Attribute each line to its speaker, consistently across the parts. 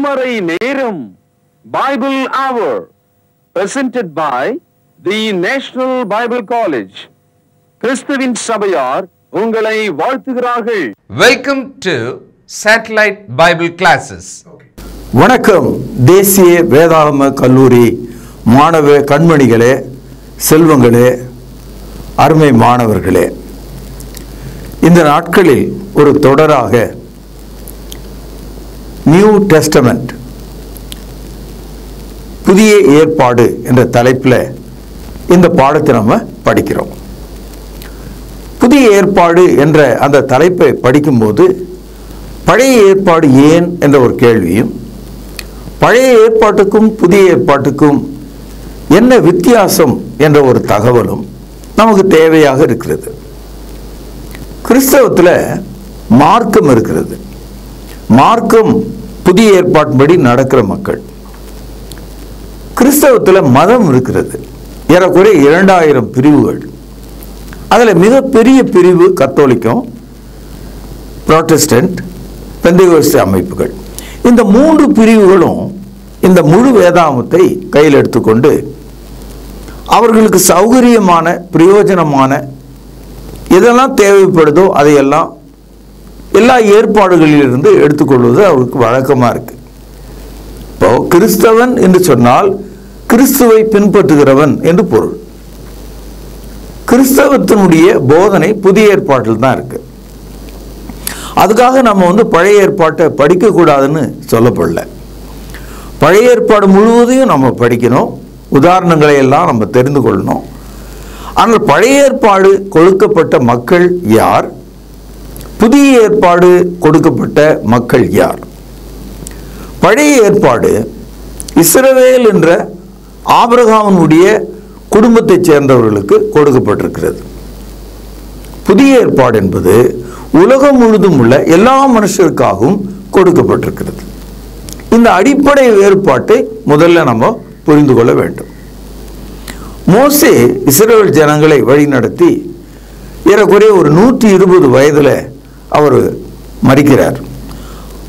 Speaker 1: திருமறை நேரம் Bible Hour presented by the National Bible College. கிறிஸ்துவின் சபையார் உங்களை வாழ்த்துகிறார்கள்.
Speaker 2: Welcome to Satellite Bible Classes.
Speaker 3: வணக்கம் தேசிய வேதாகம கல்லூரி மாணவ கண்மணிகளே, செல்வங்களே, அருமை மாணவர்களே, இந்த நாட்களில் ஒரு தொடராக நியூ டெஸ்டமெண்ட் புதிய ஏற்பாடு என்ற தலைப்பில் இந்த பாடத்தை நம்ம படிக்கிறோம். புதிய ஏற்பாடு என்ற அந்த தலைப்பை படிக்கும்போது பழைய ஏற்பாடு ஏன் என்ற ஒரு கேள்வியும், பழைய ஏற்பாட்டுக்கும் புதிய ஏற்பாட்டுக்கும் என்ன வித்தியாசம் என்ற ஒரு தகவலும் நமக்கு தேவையாக இருக்கிறது. கிறிஸ்தவத்தில் மார்க்கம் இருக்கிறது. மார்க்கம் புதிய ஏற்பாட்டின்படி நடக்கிற மக்கள். கிறிஸ்தவத்தில் மதம் இருக்கிறது. ஏறக்குறைய 2000 பிரிவுகள். அதில் மிகப்பெரிய பிரிவு கத்தோலிக்கம், புராட்டஸ்டன்ட், பெந்தேகோஸ்தே அமைப்புகள். இந்த 3 பிரிவுகளும் இந்த முழு வேதாகமத்தை கையில் எடுத்துக்கொண்டு அவர்களுக்கு சௌகரியமான பிரயோஜனமான எதெல்லாம் தேவைப்படுதோ அதையெல்லாம் எல்லா ஏற்பாடுகளிலிருந்து எடுத்துக்கொள்வது அவருக்கு வழக்கமாக இருக்கு. இப்போ கிறிஸ்தவன் என்று சொன்னால் கிறிஸ்துவை பின்பற்றுகிறவன் என்று பொருள். கிறிஸ்தவத்தினுடைய போதனை புதிய ஏற்பாட்டில் தான் இருக்கு. அதுக்காக நம்ம பழைய ஏற்பாட்டை படிக்கக்கூடாதுன்னு சொல்லப்படல. பழைய ஏற்பாடு முழுவதையும் நம்ம படிக்கணும், உதாரணங்களை எல்லாம் நம்ம தெரிந்து கொள்ளணும். ஆனால் பழைய ஏற்பாடு கொடுக்கப்பட்ட மக்கள் யார், புதிய ஏற்பாடு கொடுக்கப்பட்ட மக்கள் யார்? பழைய ஏற்பாடு இஸ்ரவேல் என்ற ஆபிரகாமுடைய குடும்பத்தைச் சேர்ந்தவர்களுக்கு கொடுக்கப்பட்டிருக்கிறது. புதிய ஏற்பாடு என்பது உலகம் முழுதும் உள்ள எல்லா மனுஷருக்காகவும் கொடுக்கப்பட்டிருக்கிறது. இந்த அடிப்படை வேறுபாட்டை முதல்ல நம்ம புரிந்து கொள்ள வேண்டும். மோசே இஸ்ரவேல் ஜனங்களை வழிநடத்தி ஏறக்குறைய ஒரு 120 வயதில் அவர் மரிக்கிறார்.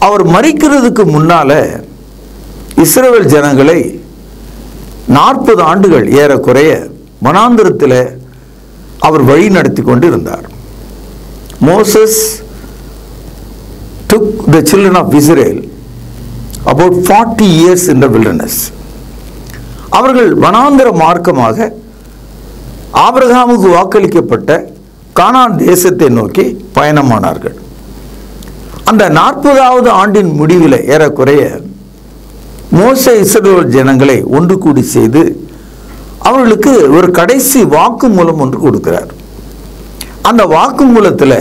Speaker 3: அவர் மரிக்கிறதுக்கு முன்னால இஸ்ரவேல் ஜனங்களை 40 ஆண்டுகள் ஏறக்குறைய வனாந்திரத்தில் அவர் வழி நடத்தி கொண்டு இருந்தார். Moses took the children of Israel about 40 years in the wilderness. அவர்கள் வனாந்திர மார்க்கமாக ஆபிரகாமுக்கு வாக்களிக்கப்பட்ட கானான் தேசத்தை நோக்கி பயணமானார்கள். அந்த 40வது ஆண்டின் முடிவில் ஏறக்குறைய மோசே இஸ்ரவேல் ஜனங்களை ஒன்று கூடி செய்து அவர்களுக்கு ஒரு கடைசி வாக்குமூலம் ஒன்று கொடுக்கிறார். அந்த வாக்குமூலத்தில்,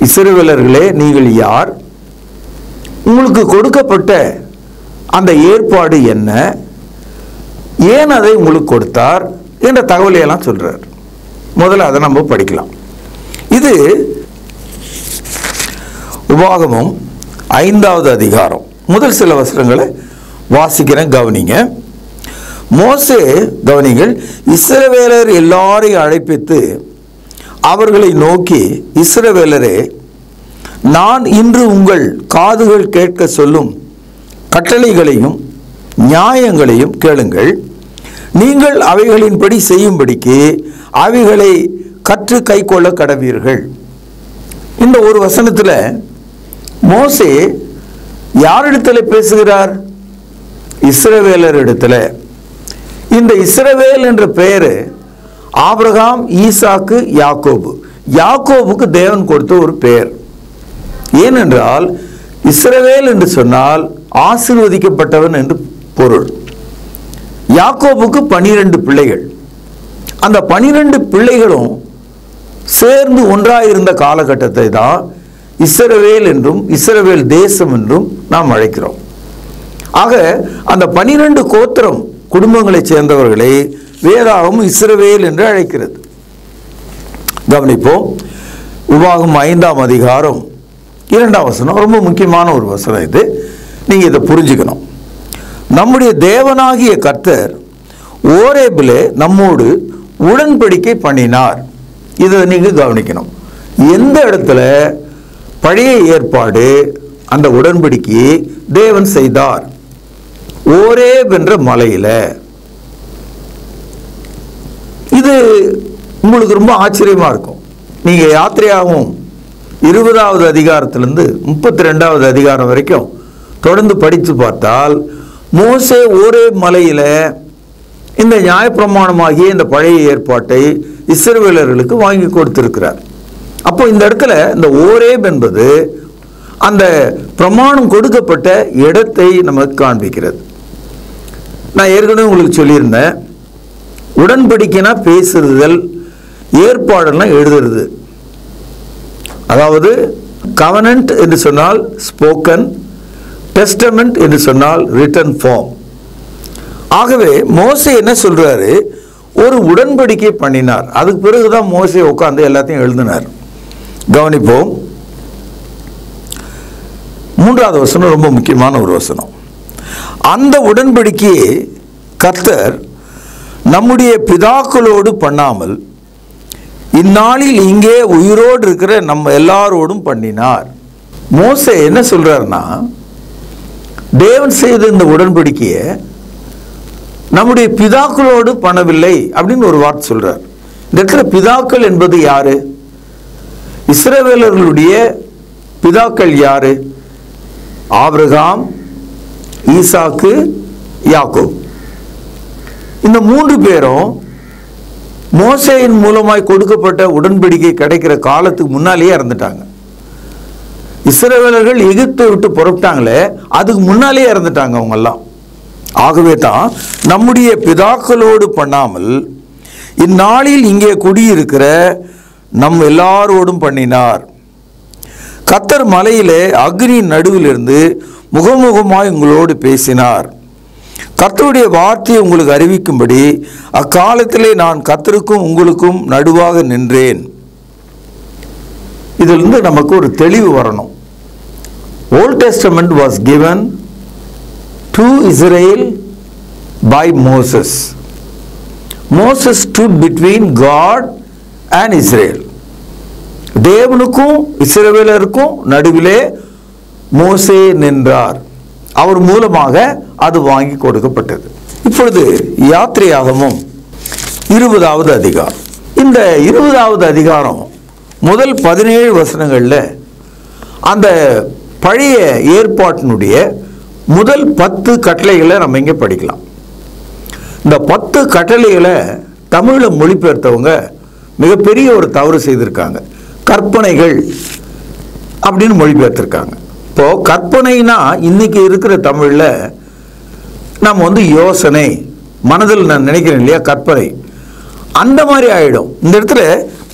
Speaker 3: இஸ்ரவேலர்களே, நீங்கள் யார், உங்களுக்கு கொடுக்கப்பட்ட அந்த ஏற்பாடு என்ன, ஏன் அதை உங்களுக்கு கொடுத்தார் என்ற தகவலையெல்லாம் சொல்றார். முதல்ல அதை நம்ம படிக்கலாம். இது உபாகமம் 5வது அதிகாரம் முதல் சில வசனங்களை வாசிக்கிறேன், கவனிங்க. மோசே, கவனிங்கள், இஸ்ரவேலர் எல்லாரையும் அழைப்பித்து அவர்களை நோக்கி, இஸ்ரவேலரே, நான் இன்று உங்கள் காதுகள் கேட்க சொல்லும் கட்டளைகளையும் நியாயங்களையும் கேளுங்கள். நீங்கள் அவைகளின்படி செய்யும்படிக்கு அவைகளை கற்று கை கொள்ள கடவீர்கள். இந்த ஒரு வசனத்தில் மோசே யாரிடத்தில் பேசுகிறார்? இஸ்ரவேலர் இடத்துல. இந்த இஸ்ரவேல் என்ற பெயர் ஆபிரகாம், ஈசாக்கு, யாக்கோபு. யாக்கோபுக்கு தேவன் கொடுத்த ஒரு பெயர். ஏனென்றால் இஸ்ரவேல் என்று சொன்னால் ஆசீர்வதிக்கப்பட்டவன் என்று பொருள். யாக்கோபுக்கு 12 பிள்ளைகள். அந்த 12 பிள்ளைகளும் சேர்ந்து ஒன்றாயிருந்த காலகட்டத்தை தான் இஸ்ரவேல் என்றும் இஸ்ரவேல் தேசம் என்றும் நாம் அழைக்கிறோம். ஆக அந்த 12 கோத்திரம் குடும்பங்களைச் சேர்ந்தவர்களை வேதாகமம் இஸ்ரவேல் என்று அழைக்கிறது. கவனிப்போம். உபாகமம் 5ஆம் அதிகாரம் 2ஆம் வசனம் ரொம்ப முக்கியமான ஒரு வசனம். இது நீங்க இதை புரிஞ்சுக்கணும். நம்முடைய தேவனாகிய கர்த்தர் ஓரேபிலே நம்மோடு உடன்படிக்கை பண்ணினார். இதை நீங்க கவனிக்கணும். எந்த இடத்துல பழைய ஏற்பாடு அந்த உடன்படிக்கையை தேவன் செய்தார். ஓரேப் என்ற மலையில. இது உங்களுக்கு ரொம்ப ஆச்சரியமா இருக்கும். நீங்க யாத்திரையாகவும் 20வது அதிகாரத்திலிருந்து 32வது அதிகாரம் வரைக்கும் தொடர்ந்து படித்து பார்த்தால், மோசே ஓரேப் மலையில இந்த நியாயப்பிரமாணமாகிய இந்த பழைய ஏற்பாட்டை இஸ்ரவேலர்களுக்கு வாங்கி கொடுத்திருக்கிறார். அப்போ இந்த இடத்துல இந்த ஓரேப் என்பது அந்த பிரமாணம் கொடுக்கப்பட்ட இடத்தை நமக்கு காண்பிக்கிறது. நான் ஏற்கனவே உங்களுக்கு சொல்லியிருந்தேன், உடன்படிக்கைனா பேசுதல், ஏற்பாடுனா எழுதுறது. அதாவது கவனன்ட் என்று சொன்னால் ஸ்போக்கன், டெஸ்டமெண்ட் என்று சொன்னால் ரிட்டன் ஃபார்ம். ஆகவே மோசே என்ன சொல்றாரு, ஒரு உடன்படிக்கை பண்ணினார். அதுக்கு பிறகுதான் மோசே உட்கார்ந்து எல்லாத்தையும் எழுதினார். கவனிப்போம். 3வது வசனம் ரொம்ப முக்கியமான ஒரு வசனம். அந்த உடன்படிக்கையை கர்த்தர் நம்முடைய பிதாக்களோடு பண்ணாமல் இந்நாளில் இங்கே உயிரோடு இருக்கிற நம்ம எல்லாரோடும் பண்ணினார். மோசே என்ன சொல்றாருன்னா, தேவன் செய்த இந்த உடன்படிக்கையை நம்முடைய பிதாக்களோடு பண்ணவில்லை அப்படின்னு ஒரு வார்த்தை சொல்றார். இந்த இடத்துல பிதாக்கள் என்பது யாரு? இஸ்ரவேலர்களுடைய பிதாக்கள் யாரு? ஆபிரகாம், ஈசாக்கு, யாக்கோப். இந்த 3 பேரும் மோசேயின் மூலமாய் கொடுக்கப்பட்ட உடன்படிக்கை கிடைக்கிற காலத்துக்கு முன்னாலேயே இறந்துட்டாங்க. இஸ்ரவேலர்கள் எகிப்தை விட்டு புறப்பட்டாங்களே, அதுக்கு முன்னாலேயே இறந்துட்டாங்க அவங்க எல்லாம். ஆகவே தான் நம்முடைய பிதாக்களோடு பண்ணாமல் இந்நாளில் இங்கே குடியிருக்கிற நம் எல்லாரோடும் பண்ணினார். கர்த்தர் மலையிலே அக்னியின் நடுவில் இருந்து முகமுகமாய் உங்களோடு பேசினார். கர்த்தருடைய வார்த்தையை உங்களுக்கு அறிவிக்கும்படி அக்காலத்திலே நான் கர்த்தருக்கும் உங்களுக்கும் நடுவாக நின்றேன். இதிலிருந்து நமக்கு ஒரு தெளிவு வரணும். Old testament was given to Israel by Moses. Moses stood between God and Israel. தேவனுக்கும் இஸ்ரவேலருக்கும் நடுவிலே மோசே நின்றார். அவர் மூலமாக அது வாங்கி கொடுக்கப்பட்டது. இப்பொழுது யாத்திரையாகமும் 20வது அதிகாரம். இந்த 20வது அதிகாரம் முதல் 17 வசனங்கள்ல அந்த பழைய ஏற்பாட்டினுடைய முதல் 10 கட்டளைகளை நம்ம இங்கே படிக்கலாம். இந்த 10 கட்டளைகளை தமிழில் மொழிபெயர்த்தவங்க மிகப்பெரிய ஒரு தவறு செய்திருக்காங்க. கற்பனைகள் அப்படின்னு மொழிபெயர்த்திருக்காங்க. இப்போ கற்பனைனா இன்னைக்கு இருக்கிற தமிழில் நம்ம யோசனை, மனதில் நான் நினைக்கிறேன் இல்லையா, கற்பனை, அந்த மாதிரி ஆயிடும். இந்த இடத்துல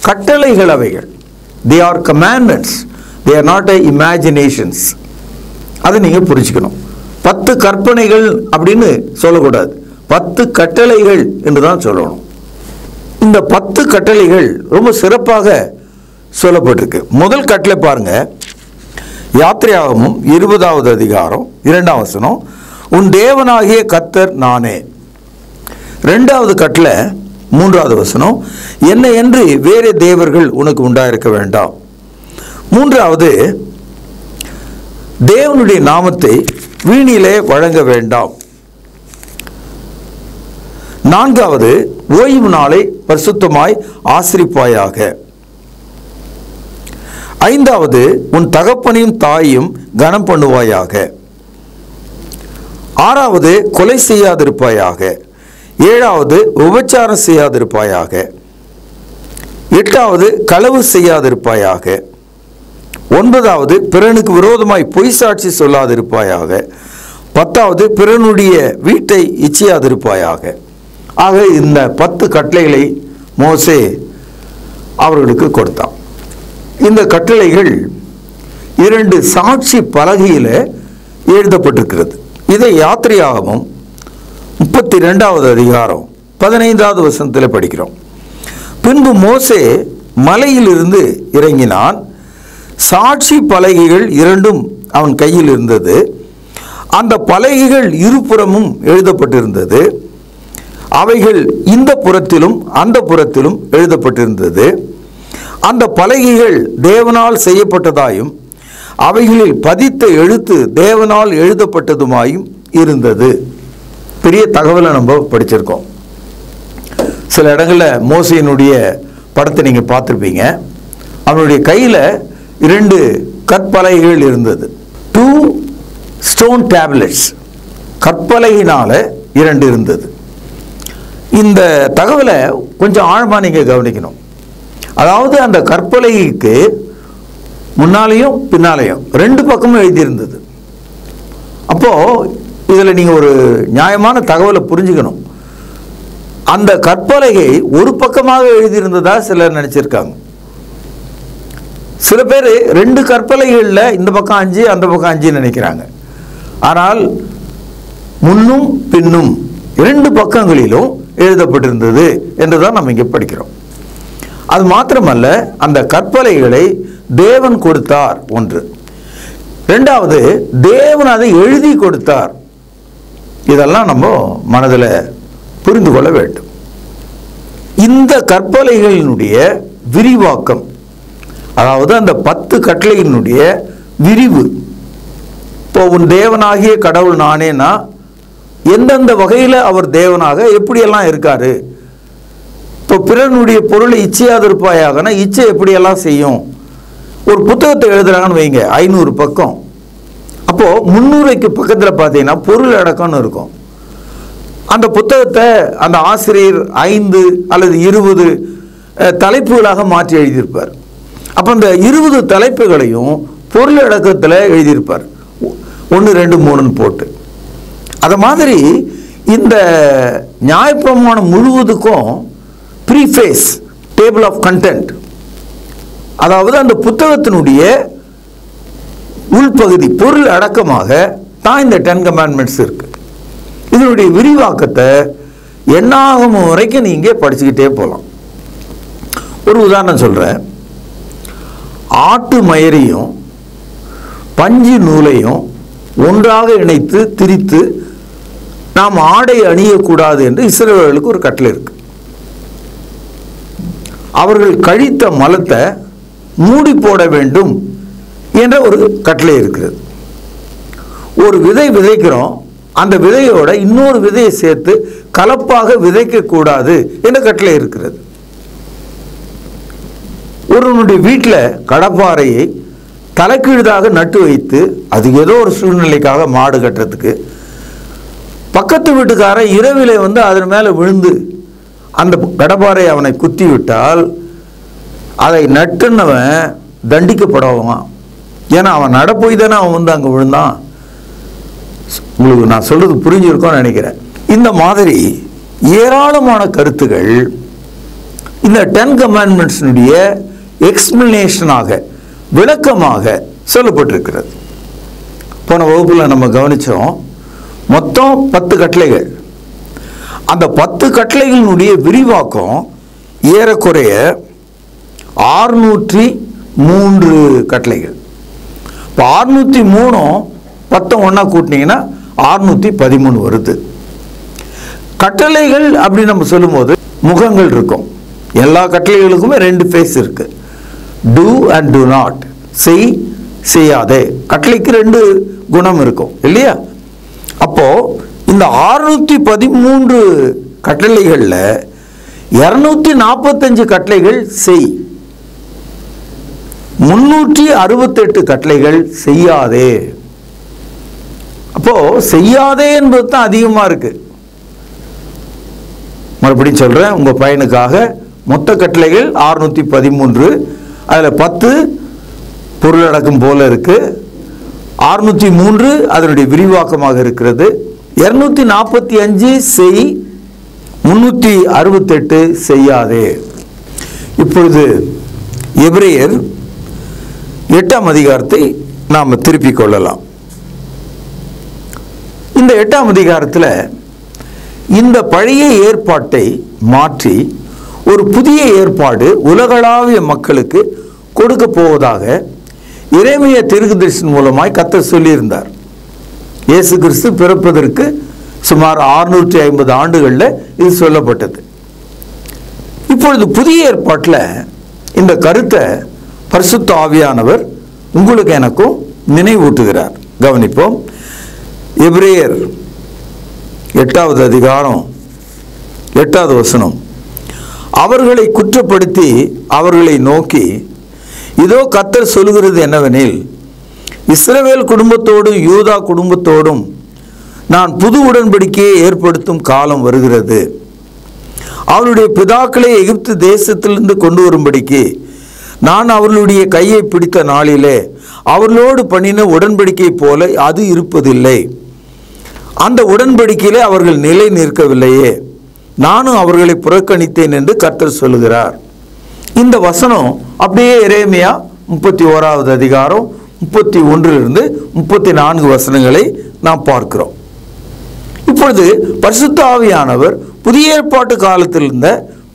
Speaker 3: கட்டளைகள் அவைகள். they are commandments, they are not imaginations. அதை நீங்க புரிஞ்சுக்கணும். 10 கற்பனைகள் அப்படின்னு சொல்லக்கூடாது, 10 கட்டளைகள் என்று தான் சொல்லணும். இந்த 10 கட்டளைகள் ரொம்ப சிறப்பாக சொல்லப்பட்டிருக்கு. முதல் கட்டளை பாருங்க, யாத்திரையாகமும் 20வது அதிகாரம் 2ஆம் வசனம், உன் தேவனாகிய கர்த்தர் நானே. 2வது கட்டளை 3வது வசனம், என்னை என்று வேறு தேவர்கள் உனக்கு உண்டாயிருக்க வேண்டாம். 3வது, தேவனுடைய நாமத்தை வீணிலே வழங்க வேண்டாம். 4வது, ஓய்வு நாளை பரிசுத்தமாய் ஆசரிப்பாயாக. 5வது, உன் தகப்பனையும் தாயையும் கனம் பண்ணுவாயாக. 6வது, கொலை செய்யாதிருப்பாயாக. 7வது, உபச்சாரம் செய்யாதிருப்பாயாக. 8வது, களவு செய்யாதிருப்பாயாக. 9வது, பிறனுக்கு விரோதமாய் பொய் சாட்சி சொல்லாதிருப்பாயாக. 10வது, பிறனுடைய வீட்டை இச்சையாதிருப்பாயாக. ஆக இந்த 10 கட்டளைகளை மோசே அவர்களுக்கு கொடுத்தான். இந்த கட்டளைகள் 2 சாட்சி பலகையில் எழுதப்பட்டிருக்கிறது. இதை யாத்திரையாகவும் 32வது அதிகாரம் 15வது வசனத்தில் படிக்கிறோம். பின்பு மோசே மலையிலிருந்து இறங்கினான். சாட்சி பலகைகள் 2ம் அவன் கையில் இருந்தது. அந்த பலகைகள் இருபுறமும் எழுதப்பட்டிருந்தது. அவைகள் இந்த புறத்திலும் அந்த புறத்திலும் எழுதப்பட்டிருந்தது. அந்த பலகைகள் தேவனால் செய்யப்பட்டதாயும் அவைகளில் பதித்த எழுத்து தேவனால் எழுதப்பட்டதுமாயும் இருந்தது. பெரிய தகவலை நம்ம படிச்சிருக்கோம். சில இடங்களில் மோசேயினுடைய படத்தை நீங்கள் பார்த்துருப்பீங்க. அவனுடைய கையில் 2 கற்பலகைகள் இருந்தது. 2 ஸ்டோன் டேப்லெட்ஸ், கற்பலகையினால 2 இருந்தது. இந்த தகவலை கொஞ்சம் ஆழமாக நீங்கள் கவனிக்கணும். அதாவது அந்த கற்பலகைக்கு முன்னாலேயும் பின்னாலேயும் 2 பக்கமும் எழுதியிருந்தது. அப்போது இதில் நீங்கள் ஒரு நியாயமான தகவலை புரிஞ்சுக்கணும். அந்த கற்பலகை ஒரு பக்கமாக எழுதியிருந்ததா சிலர் நினச்சிருக்காங்க. சில பேர் 2 கற்பலகைகளில் இந்த பக்கம் 5 அந்த பக்கம் 5 நினைக்கிறாங்க. ஆனால் முன்னும் பின்னும் 2 பக்கங்களிலும் எழுதப்பட்டிருந்தது என்றுதான் நம்ம இங்கே படிக்கிறோம். அது மாத்திரமல்ல, அந்த கற்பலகைகளை தேவன் கொடுத்தார் ஒன்று. 2வது, தேவன் அதை எழுதி கொடுத்தார். இதெல்லாம் நம்ம மனதில் புரிந்து கொள்ள வேண்டும். இந்த கற்பலகைகளினுடைய விரிவாக்கம், அதாவது அந்த 10 கட்டளையினுடைய விரிவு. இப்போ உன் தேவனாகிய கடவுள் நானேனா எந்தெந்த வகையில் அவர் தேவனாக எப்படியெல்லாம் இருக்காரு. இப்போ பிறனுடைய பொருளை இச்சையாதிருப்பாயாகனா இச்சை எப்படியெல்லாம் செய்யும். ஒரு புத்தகத்தை எழுதுறாங்கன்னு வைங்க, 500 பக்கம். அப்போது 300க்கு பக்கத்தில் பார்த்தீங்கன்னா பொருள் அடக்கம்னு இருக்கும். அந்த புத்தகத்தை அந்த ஆசிரியர் 5 அல்லது 20 தலைப்புகளாக மாற்றி எழுதியிருப்பார். அப்போ அந்த 20 தலைப்புகளையும் பொருள் அடக்கத்தில் எழுதியிருப்பார், 1 2 3ன்னு போட்டு. அது மாதிரி இந்த நியாயப்பிரமாணம் முழுவதுக்கும் ப்ரீஃபேஸ், டேபிள் ஆஃப் கண்டென்ட், அதாவது அந்த புத்தகத்தினுடைய உள்பகுதி பொருள் அடக்கமாக தான் இந்த 10 கமாண்ட்மெண்ட்ஸ் இருக்கு. இதனுடைய விரிவாக்கத்தை எண்ணாகமம் வரைக்கும் நீங்கள் படிச்சுக்கிட்டே போகலாம். ஒரு உதாரணம் சொல்கிறேன். ஆட்டு மயிரையும் பஞ்சு நூலையும் ஒன்றாக இணைத்து திரித்து நாம் ஆடை அணியக்கூடாது என்று இஸ்ரவேலர்களுக்கு ஒரு கட்டளை இருக்கு. அவர்கள் கழித்த மலத்தை மூடி போட வேண்டும் என்ற ஒரு கட்டளை இருக்கிறது. ஒரு விதை விதைக்கிறோம், அந்த விதையோட இன்னொரு விதையை சேர்த்து கலப்பாக விதைக்கக்கூடாது என்ற கட்டளை இருக்கிறது. ஒருவனுடைய வீட்டில் கடப்பாறையை தலைக்கீழாக நட்டு வைத்து, அது ஏதோ ஒரு சூழ்நிலைக்காக மாடு கட்டுறதுக்கு, பக்கத்து வீட்டுக்காரன் இரவிலே வந்து அதன் மேலே விழுந்து அந்த கடப்பாறை அவனை குத்தி விட்டால் அதை நட்டுன்னவன் தண்டிக்கப்படுவான். ஏன்னா அவன் நடப்போய் தானே அவன் வந்து அங்கே விழுந்தான். உங்களுக்கு நான் சொல்றது புரிஞ்சிருக்கோன்னு நினைக்கிறேன். இந்த மாதிரி ஏராளமான கருத்துகள் இந்த 10 கமாண்ட்மெண்ட்ஸினுடைய எக்ஸ்பிளனேஷனாக, விளக்கமாக சொல்லப்பட்டிருக்கிறது. போன வகுப்பில் நம்ம கவனித்தோம். மொத்தம் 10 கட்டளைகள். அந்த 10 கட்டளைகளினுடைய விரிவாக்கம் ஏறக்குறைய 603 கட்டளைகள். இப்போ 603 10 ஒன்றா கூட்டினீங்கன்னா 613 வருது. கட்டளைகள் அப்படின்னு நம்ம சொல்லும்போது முகங்கள் இருக்கும். எல்லா கட்டளைகளுக்குமே 2 ஃபேஸ் இருக்கு. டூ அண்ட் டூ நாட், செய் செய்யாதே. கட்டளைக்கு 2 குணம் இருக்கும் இல்லையா? அப்போ இந்த 613 கட்டளைகளில் 245 கட்டளைகள் செய், 368 கட்டளைகள் செய்யாதே. அப்போ செய்யாதே என்பது தான் அதிகமா இருக்கு. மறுபடியும் சொல்றேன், உங்க பையனுக்காக மொத்த கட்டளைகள் 613, அதுல 10 பொருளடக்கம் போல இருக்கு, 603 அதனுடைய விரிவாக்கமாக இருக்கிறது, 245 செய், 368 செய்யாதே. இப்பொழுது எபிரேயர் 8ஆம் அதிகாரத்தை நாம் திருப்பிக் கொள்ளலாம். இந்த 8ஆம் அதிகாரத்தில் இந்த பழைய ஏற்பாட்டை மாற்றி ஒரு புதிய ஏற்பாடு உலகளாவிய மக்களுக்கு கொடுக்க போவதாக எரேமியா தீர்க்கதரிசன் மூலமாய் கர்த்தர் சொல்லியிருந்தார். இயேசு கிறிஸ்து பிறப்பதற்கு சுமார் 650 ஆண்டுகளில் இது சொல்லப்பட்டது. இப்பொழுது புதிய ஏற்பாட்டில் இந்த கருத்தை பரிசுத்த ஆவியானவர் உங்களுக்கு எனக்கும் நினைவூட்டுகிறார். கவனிப்போம். எபிரேயர் 8வது அதிகாரம் 8வது வசனம். அவர்களை குற்றப்படுத்தி அவர்களை நோக்கி, இதோ கர்த்தர் சொல்லுகிறது என்னவெனில், இஸ்ரவேல் குடும்பத்தோடும் யூதா குடும்பத்தோடும் நான் புது உடன்படிக்கையை ஏற்படுத்தும் காலம் வருகிறது. அவருடைய பிதாக்களை எகிப்து தேசத்திலிருந்து கொண்டு வரும்படிக்கு நான் அவர்களுடைய கையை பிடித்த நாளிலே அவர்களோடு பண்ணின உடன்படிக்கை போல அது இருப்பதில்லை. அந்த உடன்படிக்கையிலே அவர்கள் நிலை நிற்கவில்லையே, நானும் அவர்களை புறக்கணித்தேன் என்று கர்த்தர் சொல்லுகிறார். இந்த வசனம் அப்படியே எரேமியா 31வது அதிகாரம் 31 34 வசனங்களை நாம் பார்க்கிறோம். இப்பொழுது பரிசுத்த ஆவியானவர் புதிய ஏற்பாட்டு காலத்தில் இருந்த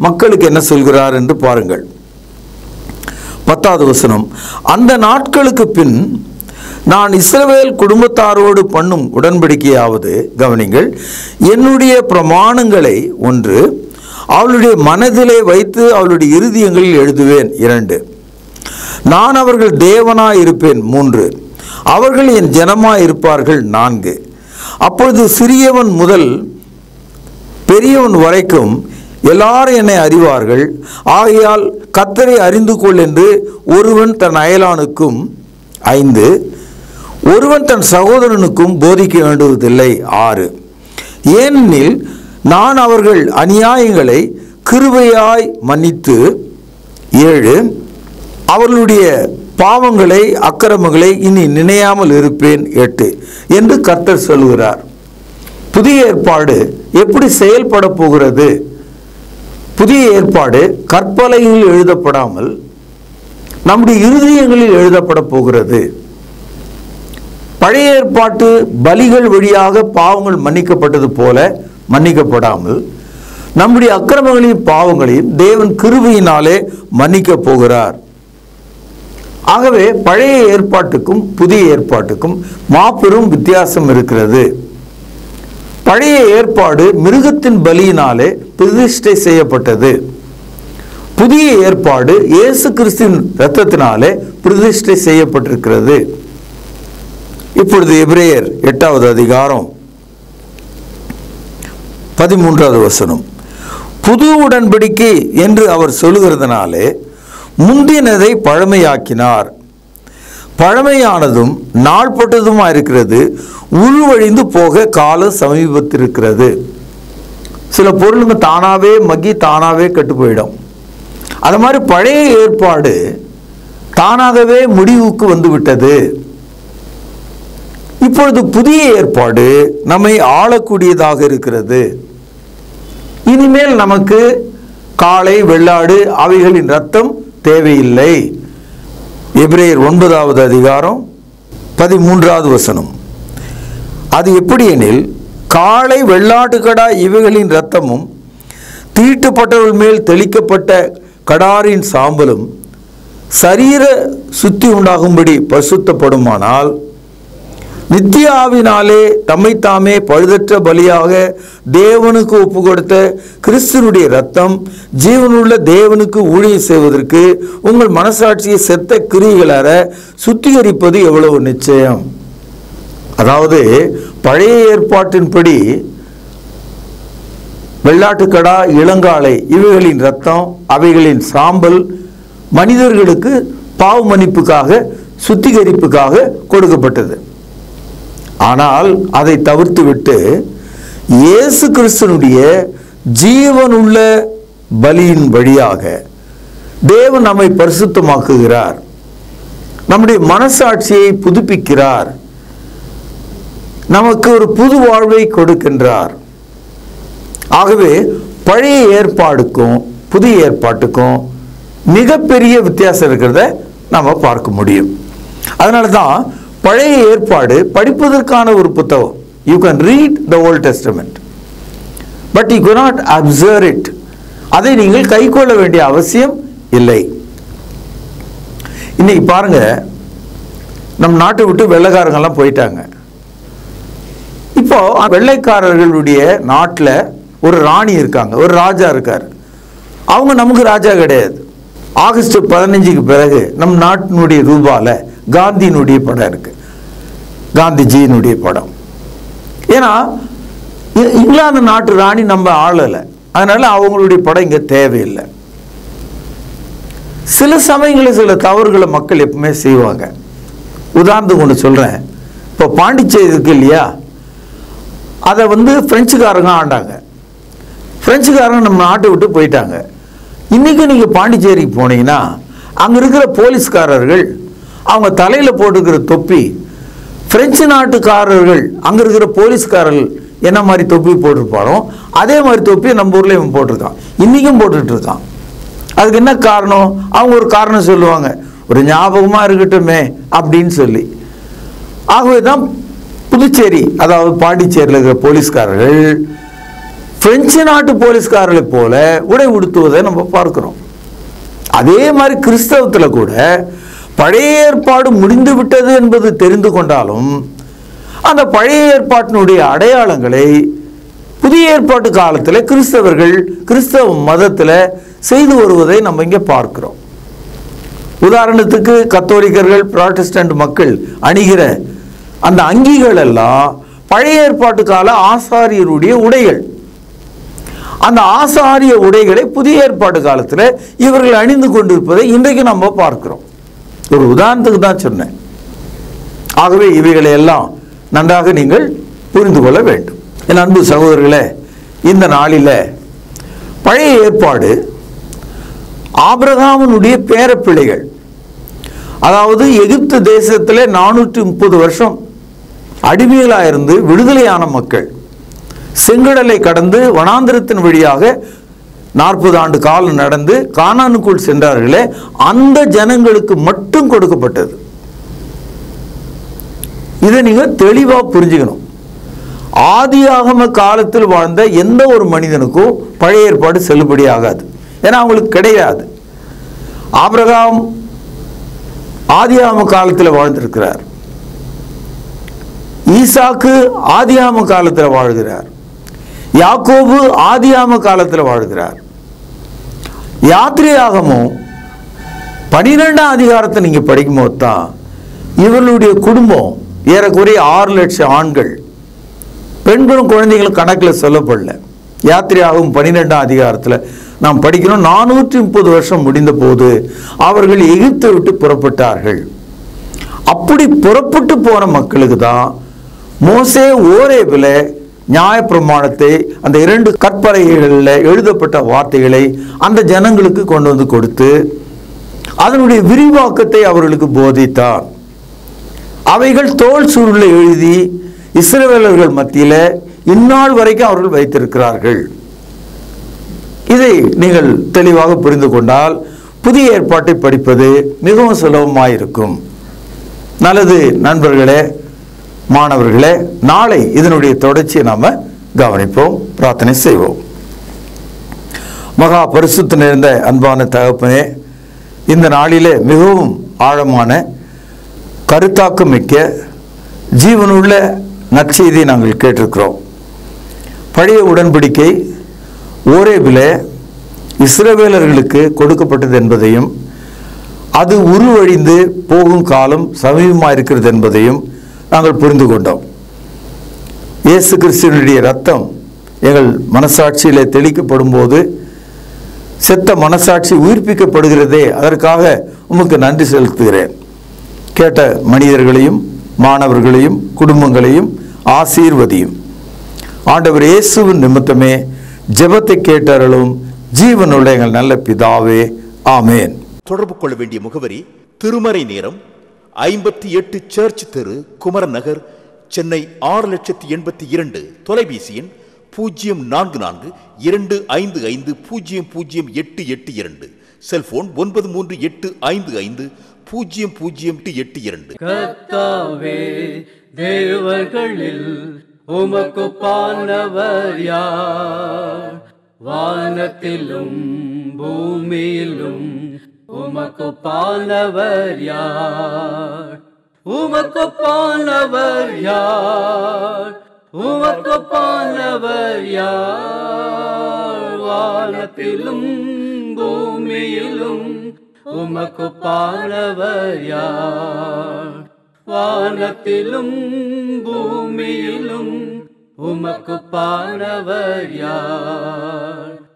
Speaker 3: மக்களுக்கு என்ன சொல்கிறார் என்று பாருங்கள். 10வது வசனம். அந்த நாட்களுக்கு பின் நான் இஸ்ரவேல் குடும்பத்தாரோடு பண்ணும் உடன்படிக்கையாவது, கவனிங்கள், என்னுடைய பிரமாணங்களை 1 அவளுடைய மனதிலே வைத்து அவளுடைய இருதயங்களில் எழுதுவேன். 2 நான் அவர்கள் தேவனாய் இருப்பேன். 3 அவர்கள் என் ஜனமாய் இருப்பார்கள். 4 அப்பொழுது சிறியவன் முதல் பெரியவன் வரைக்கும் எல்லாரும் என்னை அறிவார்கள். ஆகையால் கர்த்தரை அறிந்து கொள் என்று ஒருவன் தன் அயலானுக்கும், 5 ஒருவன் தன் சகோதரனுக்கும் போதிக்க வேண்டுவதில்லை. 6 ஏனெனில் நான் அவர்கள் அநியாயங்களை கிருபையாய் மன்னித்து, 7 அவர்களுடைய பாவங்களை அக்கிரமங்களை இனி நினையாமல் இருப்பேன். 8 என்று கர்த்தர் சொல்கிறார். புதிய ஏற்பாடு எப்படி செயல்பட போகிறது? புதிய ஏற்பாடு கற்பலகையில் எழுதப்படாமல் நம்முடைய இருதயங்களில் எழுதப்பட போகிறது. பழைய ஏற்பாட்டு பலிகள் வழியாக பாவங்கள் மன்னிக்கப்பட்டது போல மன்னிக்கப்படாமல் நம்முடைய அக்கிரமங்களையும் பாவங்களையும் தேவன் கிருபையினாலே மன்னிக்க போகிறார். ஆகவே பழைய ஏற்பாட்டுக்கும் புதிய ஏற்பாட்டுக்கும் மாபெரும் வித்தியாசம் இருக்கிறது. பழைய ஏற்பாடு மிருகத்தின் பலியினாலே பிரதிஷ்டை செய்யப்பட்டது. புதிய ஏற்பாடு இயேசு கிறிஸ்துவின் இரத்தத்தினாலே பிரதிஷ்டை செய்யப்பட்டிருக்கிறது. இப்பொழுது எபிரேயர் 8வது அதிகாரம் 13வது வசனம். புது உடன்படிக்கை என்று அவர் சொல்லுகிறதுனாலே முந்தினதை பழமையாக்கினார். பழமையானதும் நாள்பட்டதுமா இருக்கிறது, உள்வழிந்து போக காலம் சமீபத்திருக்கிறது. சில பொருளுங்க தானாவே மக்கி தானாவே கெட்டு போயிடும். அது மாதிரி பழைய ஏற்பாடு தானாகவே முடிவுக்கு வந்து விட்டது. இப்பொழுது புதிய ஏற்பாடு நம்மை ஆளக்கூடியதாக இருக்கிறது. இனிமேல் நமக்கு காளை வெள்ளாடு அவைகளின் ரத்தம் தேவையில்லை. எபிரேயர் 9வது அதிகாரம் 13வது வசனம். அது எப்படி எனில், காளை வெள்ளாட்டுக்கடா இவைகளின் இரத்தமும் தீட்டுப்பட்டவர்கள் மேல் தெளிக்கப்பட்ட கடாரின் சாம்பலும் சரீர சுத்தி உண்டாகும்படி பரிசுத்தப்படுமானால், நித்திய ஆவினாலே தம்மைத்தாமே பழுதற்ற பலியாக தேவனுக்கு ஒப்பு கொடுத்த கிறிஸ்துவனுடைய இரத்தம் ஜீவனுள்ள தேவனுக்கு ஊழியம் செய்வதற்கு உங்கள் மனசாட்சியை செத்த கிரியைகளற சுத்திகரிப்பது எவ்வளவு நிச்சயம். அதாவது பழைய ஏற்பாட்டின்படி வெள்ளாட்டுக்கடா இளங்காளை இவைகளின் இரத்தம் அவைகளின் சாம்பல் மனிதர்களுக்கு பாவ மன்னிப்புக்காக சுத்திகரிப்புக்காக கொடுக்கப்பட்டது. ஆனால் அதை தவிர்த்து விட்டு இயேசு கிறிஸ்துனுடைய ஜீவனுள்ள பலியின் வழியாக தேவன் நம்மை பரிசுத்தமாக்குகிறார். நம்முடைய மனசாட்சியை புதுப்பிக்கிறார். நமக்கு ஒரு புது வாழ்வை கொடுக்கின்றார். ஆகவே பழைய ஏற்பாடுக்கும் புதிய ஏற்பாட்டுக்கும் மிகப்பெரிய வித்தியாசம் இருக்கிறத நம்ம பார்க்க முடியும். அதனால தான் பழைய ஏற்பாடு படிப்பதற்கான ஒரு புத்தகம். You can read the old testament, but you cannot observe it. அதை நீங்கள் கை கொள்ள வேண்டிய அவசியம் இல்லை. இன்னைக்கு பாருங்க, நம் நாட்டை விட்டு வெள்ளைக்காரங்கெல்லாம் போயிட்டாங்க. இப்போ வெள்ளைக்காரர்களுடைய நாட்டில் ஒரு ராணி இருக்காங்க, ஒரு ராஜா இருக்கார். அவங்க நமக்கு ராஜா கிடையாது. ஆகஸ்ட் 15க்கு பிறகு நம் நாட்டினுடைய ரூபால காந்தியினுடைய படம் இருக்கு. காந்திஜியினுடைய படம். ஏன்னா இங்கிலாந்து நாட்டு ராணி நம்ம ஆளலை, அதனால அவங்களுடைய படம் இங்கே தேவையில்லை. சில சமயங்களில் சில தவறுகளை மக்கள் எப்பவுமே செய்வாங்க. உதாரணத்துக்கு ஒன்று சொல்கிறேன். இப்போ பாண்டிச்சேரி இருக்கு இல்லையா, அதை பிரெஞ்சுக்காரங்க ஆண்டாங்க. பிரெஞ்சுக்காரங்க நம்ம நாட்டை விட்டு போயிட்டாங்க. இன்றைக்கி நீங்கள் பாண்டிச்சேரிக்கு போனீங்கன்னா அங்கே இருக்கிற போலீஸ்காரர்கள் அவங்க தலையில் போட்டுக்கிற தொப்பி பிரெஞ்சு நாட்டுக்காரர்கள் அங்கே இருக்கிற போலீஸ்காரர்கள் என்ன மாதிரி தொப்பி போட்டிருப்பாரோ அதே மாதிரி தொப்பி நம்ம ஊரில் இவன் போட்டிருக்கான், இன்றைக்கும் போட்டுட்டு இருக்கான். அதுக்கு என்ன காரணம்? அவங்க ஒரு காரணம் சொல்லுவாங்க, ஒரு ஞாபகமாக இருக்கட்டுமே அப்படின்னு சொல்லி. ஆகவே தான் புதுச்சேரி, அதாவது பாண்டிச்சேரியில் இருக்கிற போலீஸ்காரர்கள் பிரெஞ்சு நாட்டு போலீஸ்காரர்களை போல உடை உடுத்துவதை நம்ம பார்க்கிறோம். அதே மாதிரி கிறிஸ்தவத்தில் கூட பழைய ஏற்பாடு முடிந்து விட்டது என்பது தெரிந்து கொண்டாலும் அந்த பழைய ஏற்பாட்டினுடைய அடையாளங்களை புதிய ஏற்பாட்டு காலத்தில் கிறிஸ்தவர்கள் கிறிஸ்தவ மதத்தில் செய்து வருவதை நம்ம இங்கே பார்க்கிறோம். உதாரணத்துக்கு கத்தோலிக்கர்கள், புராட்டஸ்டன்ட் மக்கள் அணிகிற அந்த அங்கிகள் எல்லாம் பழைய ஏற்பாட்டு கால ஆசாரியருடைய உடைகள். அந்த ஆசாரிய உடைகளை புதிய ஏற்பாட்டு காலத்தில் இவர்கள் அணிந்து கொண்டிருப்பதை இன்றைக்கு நம்ம பார்க்கிறோம். ஒரு உதாரணத்துக்கு தான் சொன்னேன். ஆகவே இவைகளை எல்லாம் நன்றாக நீங்கள் புரிந்து கொள்ள வேண்டும். என் அன்பு சகோதரர்களே, இந்த நாளில் பழைய ஏற்பாடு ஆபிரகாமினுடைய பேரப்பிள்ளைகள், அதாவது எகிப்து தேசத்தில் 430 வருஷம் அடிமைகளாக இருந்து விடுதலையான மக்கள் செங்கடலை கடந்து வனாந்திரத்தின் வழியாக 40 ஆண்டு காலம் நடந்து கானானுக்குள் சென்றார்களே, அந்த ஜனங்களுக்கு மட்டும் கொடுக்கப்பட்டது. இதை நீங்க தெளிவா புரிஞ்சுக்கணும். ஆதியாகம காலத்தில் வாழ்ந்த எந்த ஒரு மனிதனுக்கும் பழைய ஏற்பாடு செல்லுபடி ஆகாது. ஏன்னா அவங்களுக்கு கிடையாது. ஆபிரகாம் ஆதியாகம காலத்தில் வாழ்ந்திருக்கிறார். ஈசாக்கு ஆதியாகம காலத்தில் வாழ்கிறார். யாக்கோபு ஆதியாகம காலத்தில் வாழ்கிறார். யாத்திரையாகமும் 12ஆம் அதிகாரத்தை நீங்க படிக்கும் போது தான் இவர்களுடைய குடும்பம் ஏறக்குறைய 6 லட்சம் ஆண்கள், பெண்களும் குழந்தைகளும் கணக்கில் சொல்லப்படல. யாத்திரையாகவும் 12ஆம் அதிகாரத்தில் நாம் படிக்கிறோம். 430 வருஷம் முடிந்த போது அவர்கள் எகிப்தை விட்டு புறப்பட்டார்கள். அப்படி புறப்பட்டு போன மக்களுக்கு தான் மோசே ஓரேபில் நியாயப்பிரமாணத்தை, அந்த 2 கற்பலகைகளில் எழுதப்பட்ட வார்த்தைகளை அந்த ஜனங்களுக்கு கொண்டு வந்து கொடுத்து அதனுடைய விரிவாக்கத்தை அவர்களுக்கு போதித்தார். அவைகள் தோல் சுருளை எழுதி இஸ்ரவேலர்கள் மத்தியில் இந்நாள் வரைக்கும் அவர்கள் வைத்திருக்கிறார்கள். இதை நீங்கள் தெளிவாக புரிந்து கொண்டால் புதிய ஏற்பாட்டை படிப்பது மிகவும் சுலபமாயிருக்கும். நல்லது நண்பர்களே, மாணவர்களே, நாளை இதனுடைய தொடர்ச்சியை நாம கவனிப்போம், பிரார்த்தனை செய்வோம். மகா பரிசுத்த நிறைந்த அன்பான தகப்பனே, இந்த நாளிலே மிகவும் ஆழமான கருத்தாக்கம் மிக்க ஜீவனுள்ள நற்செய்தியை நாங்கள் கேட்டிருக்கிறோம். பழைய உடன்படிக்கை ஓரேபிலே இஸ்ரவேலர்களுக்கு கொடுக்கப்பட்டது என்பதையும் அது உருவழிந்து போகும் காலம் சமீபமாக இருக்கிறது என்பதையும் நாங்கள் புரிந்து கொண்டோம். இயேசு கிறிஸ்துவினுடைய ரத்தம் எங்கள் மனசாட்சியிலே தெளிக்கப்படும் போது செத்த மனசாட்சி உயிர்ப்பிக்கப்படுகிறதே, அதற்காக உமக்கு நன்றி செலுத்துகிறேன். கேட்ட மனிதர்களையும் மாணவர்களையும் குடும்பங்களையும் ஆசீர்வதியும். ஆண்டவர் இயேசுவின் நிமித்தமே ஜெபத்தை கேட்டருளும் ஜீவனுள்ள எங்கள் நல்ல பிதாவே, ஆமேன்.
Speaker 4: தொடர்பு கொள்ள வேண்டிய முகவரி: திருமறை நேரம், 58 சர்ச் தெரு, குமரன் நகர், சென்னை 6,82,000. தொலைபேசி எண் 044255008882. செல்போன் 9385500882.
Speaker 5: கர்த்தாவே, தேவர்களில் உமக்கு பானவர் யார்? வானத்திலும் பூமியிலும் உமக்கு பானவர் யார்? உமக்கு பானவர் யார்? உமக்கு பானவர் யார்? வானத்திலும் பூமியிலும் உமக்கு பானவர் யார்? வானத்திலும் பூமியிலும் உமக்கு பானவர் யார்?